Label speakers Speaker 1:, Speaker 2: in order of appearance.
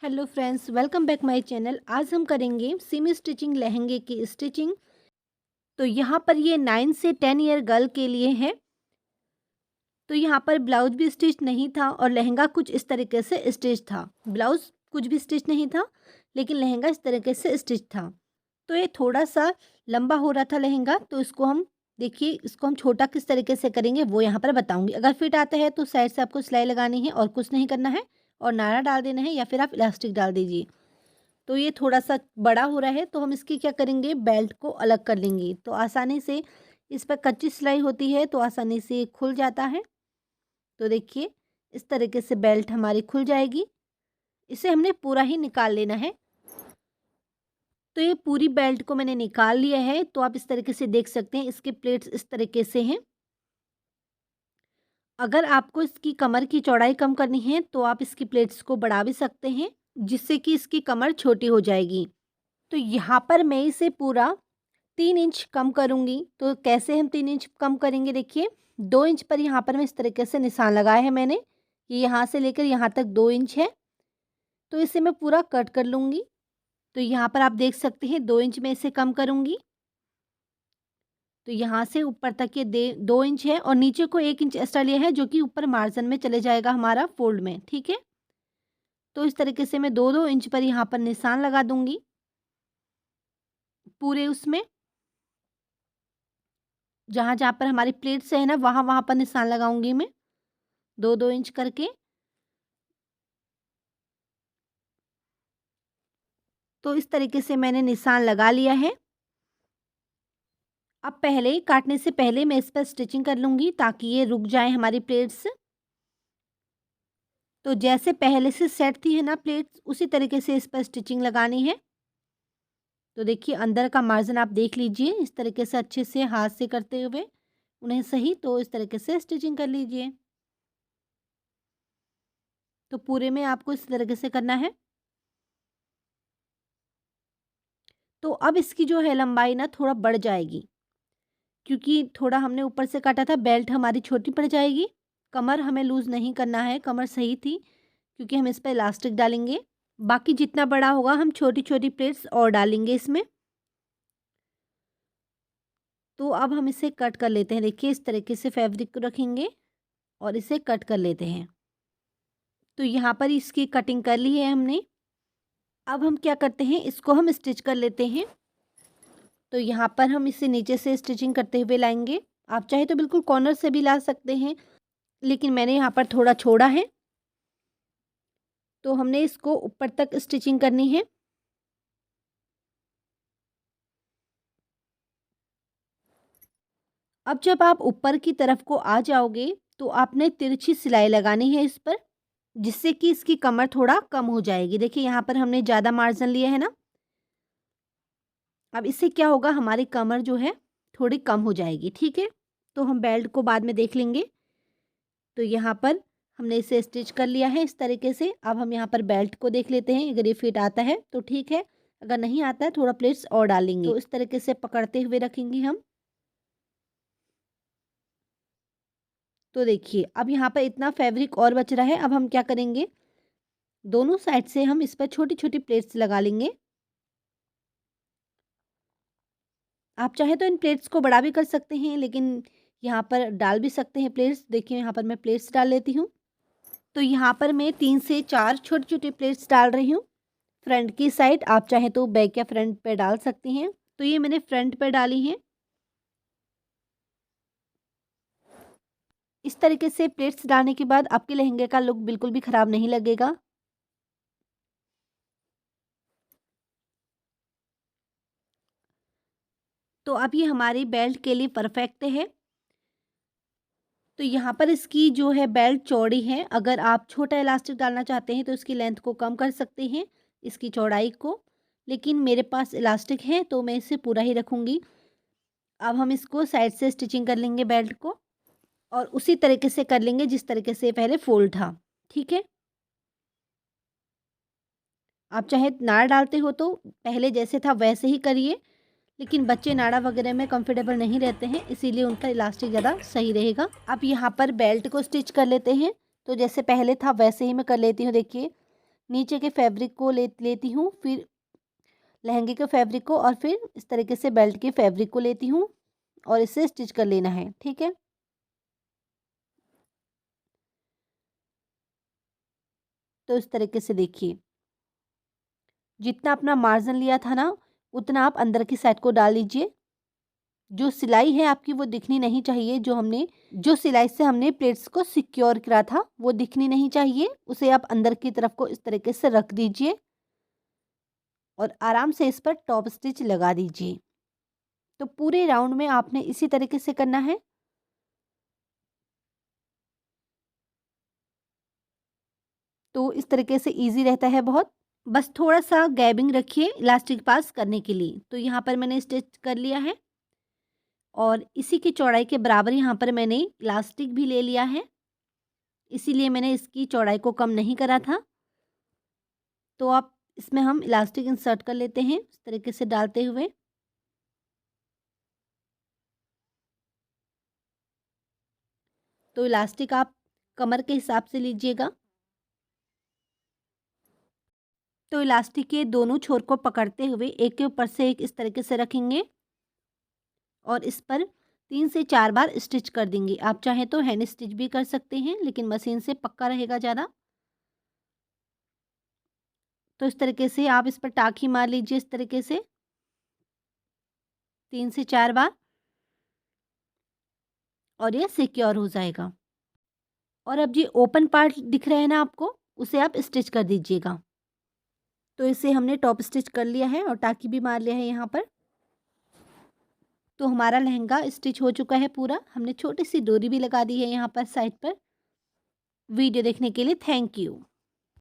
Speaker 1: Hello friends, welcome back my channel. आज हम करेंगे सेमी स्टिचिंग लहंगे की स्टिचिंग। तो यहाँ पर ये 9 से 10 ईयर गर्ल के लिए है। तो यहाँ पर ब्लाउज भी स्टिच नहीं था और लहंगा कुछ इस तरीके से स्टिच था। ब्लाउज कुछ भी स्टिच नहीं था, लेकिन लहंगा इस तरीके से स्टिच था। तो ये थोड़ा सा लंबा हो रहा था लहंगा, तो इसको हम देखिए, इसको हम छोटा किस तरीके से करेंगे वो यहाँ पर बताऊंगी। अगर फिट आता है तो साइड से आपको सिलाई लगानी है और कुछ नहीं करना है, और नाड़ा डाल देना है या फिर आप इलास्टिक डाल दीजिए। तो ये थोड़ा-सा बड़ा हो रहा है, तो हम इसकी क्या करेंगे, बेल्ट को अलग कर लेंगे। तो आसानी से इस पर कच्ची सिलाई होती है, तो आसानी से खुल जाता है। तो देखिए, इस तरीके से बेल्ट हमारी खुल जाएगी। इसे हमने पूरा ही निकाल लेना है। तो ये पूरी बेल्ट को मैंने निकाल लिया है, तो आप इस तरीके से देख सकते हैं, इसके प्लेट्स इस तरीके से हैं। अगर आपको इसकी कमर की चौड़ाई कम करनी है, तो आप इसकी प्लेट्स को बढ़ा भी सकते हैं, जिससे कि इसकी कमर छोटी हो जाएगी। तो यहाँ पर मैं इसे पूरा 3 इंच कम करूँगी। तो कैसे हम 3 इंच कम करेंगे, देखिए 2 इंच पर यहाँ पर मैं इस तरीके से निशान लगाया है मैंने। ये यहाँ से लेकर यहाँ तक 2 इंच है, तो इसे मैं पूरा कट कर लूँगी। तो यहाँ पर आप देख सकते हैं 2 इंच में इसे कम करूँगी। तो यहाँ से ऊपर तक ये 2 इंच है और नीचे को 1 इंच एक्स्ट्रा लिया है, जो कि ऊपर मार्जिन में चले जाएगा हमारा फ़ोल्ड में, ठीक है। तो इस तरीके से मैं 2-2 इंच पर यहाँ पर निशान लगा दूँगी पूरे उसमें। जहाँ-जहाँ पर हमारी प्लेट्स है ना, वहाँ-वहाँ पर निशान लगाऊँगी मैं 2-2 इंच करके। तो इस तरीके से मैंने निशान लगा लिया है। अब पहले काटने से पहले मैं इस पर स्टिचिंग कर लूँगी, ताकि ये रुक जाए हमारी प्लेट्स। तो जैसे पहले से सेट थी है ना प्लेट्स, उसी तरीके से इस पर स्टिचिंग लगानी है। तो देखिए, अंदर का मार्जिन आप देख लीजिए, इस तरीके से अच्छे से हाथ से करते हुए उन्हें सही, तो इस तरीके से स्टिचिंग कर लीजिए। तो पूरे में आपको इस तरीके से करना है। तो अब इसकी जो है लंबाई ना थोड़ा बढ़ जाएगी, क्योंकि थोड़ा हमने ऊपर से काटा था, बेल्ट हमारी छोटी पड़ जाएगी। कमर हमें लूज़ नहीं करना है, कमर सही थी, क्योंकि हम इस पे इलास्टिक डालेंगे। बाकी जितना बड़ा होगा हम छोटी-छोटी प्लेट्स और डालेंगे इसमें। तो अब हम इसे कट कर लेते हैं। देखिए, इस तरीके से फैब्रिक को रखेंगे और इसे कट कर लेते हैं। तो यहाँ पर इसकी कटिंग कर ली है हमने। अब हम क्या करते हैं, इसको हम स्टिच कर लेते हैं। तो यहाँ पर हम इसे नीचे से स्टिचिंग करते हुए लाएँगे। आप चाहे तो बिल्कुल कॉर्नर से भी ला सकते हैं, लेकिन मैंने यहाँ पर थोड़ा छोड़ा है, तो हमने इसको ऊपर तक स्टिचिंग करनी है। अब जब आप ऊपर की तरफ को आ जाओगे, तो आपने तिरछी सिलाई लगानी है इस पर, जिससे कि इसकी कमर थोड़ा कम हो जाएगी। देखिए, यहाँ पर हमने ज़्यादा मार्जिन लिया है ना, अब इससे क्या होगा, हमारी कमर जो है थोड़ी कम हो जाएगी, ठीक है। तो हम बेल्ट को बाद में देख लेंगे। तो यहाँ पर हमने इसे स्टिच कर लिया है इस तरीके से। अब हम यहाँ पर बेल्ट को देख लेते हैं, अगर ये फिट आता है तो ठीक है, अगर नहीं आता है थोड़ा प्लेट्स और डालेंगे। तो इस तरीके से पकड़ते हुए रखेंगे हम। तो देखिए, अब यहाँ पर इतना फैब्रिक और बच रहा है। अब हम क्या करेंगे, दोनों साइड से हम इस पर छोटी-छोटी प्लेट्स लगा लेंगे। आप चाहे तो इन प्लेट्स को बड़ा भी कर सकते हैं, लेकिन यहाँ पर डाल भी सकते हैं प्लेट्स। देखिए, यहाँ पर मैं प्लेट्स डाल लेती हूँ। तो यहाँ पर मैं 3 से 4 छोटी-छोटी प्लेट्स डाल रही हूँ। फ्रंट की साइड, आप चाहे तो बैक या फ्रंट पे डाल सकती हैं। तो ये मैंने फ्रंट पे डाली हैं। इस तरीके से प्लेट्स डालने के बाद आपके लहंगे का लुक बिल्कुल भी खराब नहीं लगेगा। तो अब ये हमारी बेल्ट के लिए परफेक्ट है। तो यहाँ पर इसकी जो है बेल्ट चौड़ी है। अगर आप छोटा इलास्टिक डालना चाहते हैं तो इसकी लेंथ को कम कर सकते हैं, इसकी चौड़ाई को। लेकिन मेरे पास इलास्टिक है, तो मैं इसे पूरा ही रखूँगी। अब हम इसको साइड से स्टिचिंग कर लेंगे बेल्ट को, और उसी तरीके से कर लेंगे जिस तरीके से पहले फ़ोल्ड था, ठीक है? आप चाहे नाड़ा डालते हो तो पहले जैसे था वैसे ही करिए, लेकिन बच्चे नाड़ा वगैरह में कंफर्टेबल नहीं रहते हैं, इसीलिए उनका इलास्टिक ज़्यादा सही रहेगा। अब यहाँ पर बेल्ट को स्टिच कर लेते हैं। तो जैसे पहले था वैसे ही मैं कर लेती हूँ। देखिए, नीचे के फैब्रिक को लेती हूँ, फिर लहंगे के फैब्रिक को, और फिर इस तरीके से बेल्ट के फैब्रिक को लेती हूँ और इसे स्टिच कर लेना है। ठीक है। तो इस तरीके से देखिए, जितना अपना मार्जिन लिया था ना, उतना आप अंदर की साइड को डाल लीजिए। जो सिलाई है आपकी वो दिखनी नहीं चाहिए, जो सिलाई से हमने प्लेट्स को सिक्योर करा था वो दिखनी नहीं चाहिए। उसे आप अंदर की तरफ को इस तरीके से रख दीजिए और आराम से इस पर टॉप स्टिच लगा दीजिए। तो पूरे राउंड में आपने इसी तरीके से करना है। तो इस तरीके से ईज़ी रहता है बहुत। बस थोड़ा-सा गैबिंग रखिए इलास्टिक पास करने के लिए। तो यहाँ पर मैंने स्टिच कर लिया है और इसी की चौड़ाई के बराबर यहाँ पर मैंने इलास्टिक भी ले लिया है। इसीलिए मैंने इसकी चौड़ाई को कम नहीं करा था। तो आप इसमें हम इलास्टिक इंसर्ट कर लेते हैं इस तरीके से डालते हुए। तो इलास्टिक आप कमर के हिसाब से लीजिएगा। तो इलास्टिक के दोनों छोर को पकड़ते हुए एक के ऊपर से एक इस तरीके से रखेंगे और इस पर 3 से 4 बार स्टिच कर देंगे। आप चाहें तो हैंड स्टिच भी कर सकते हैं, लेकिन मशीन से पक्का रहेगा ज़्यादा। तो इस तरीके से आप इस पर टाँकी मार लीजिए इस तरीके से 3 से 4 बार और ये सिक्योर हो जाएगा। और अब ये ओपन पार्ट दिख रहा है ना आपको, उसे आप स्टिच कर दीजिएगा। तो इसे हमने टॉप स्टिच कर लिया है और टाँकी भी मार लिया है यहाँ पर। तो हमारा लहंगा स्टिच हो चुका है पूरा। हमने छोटी सी डोरी भी लगा दी है यहाँ पर साइड पर। वीडियो देखने के लिए थैंक यू।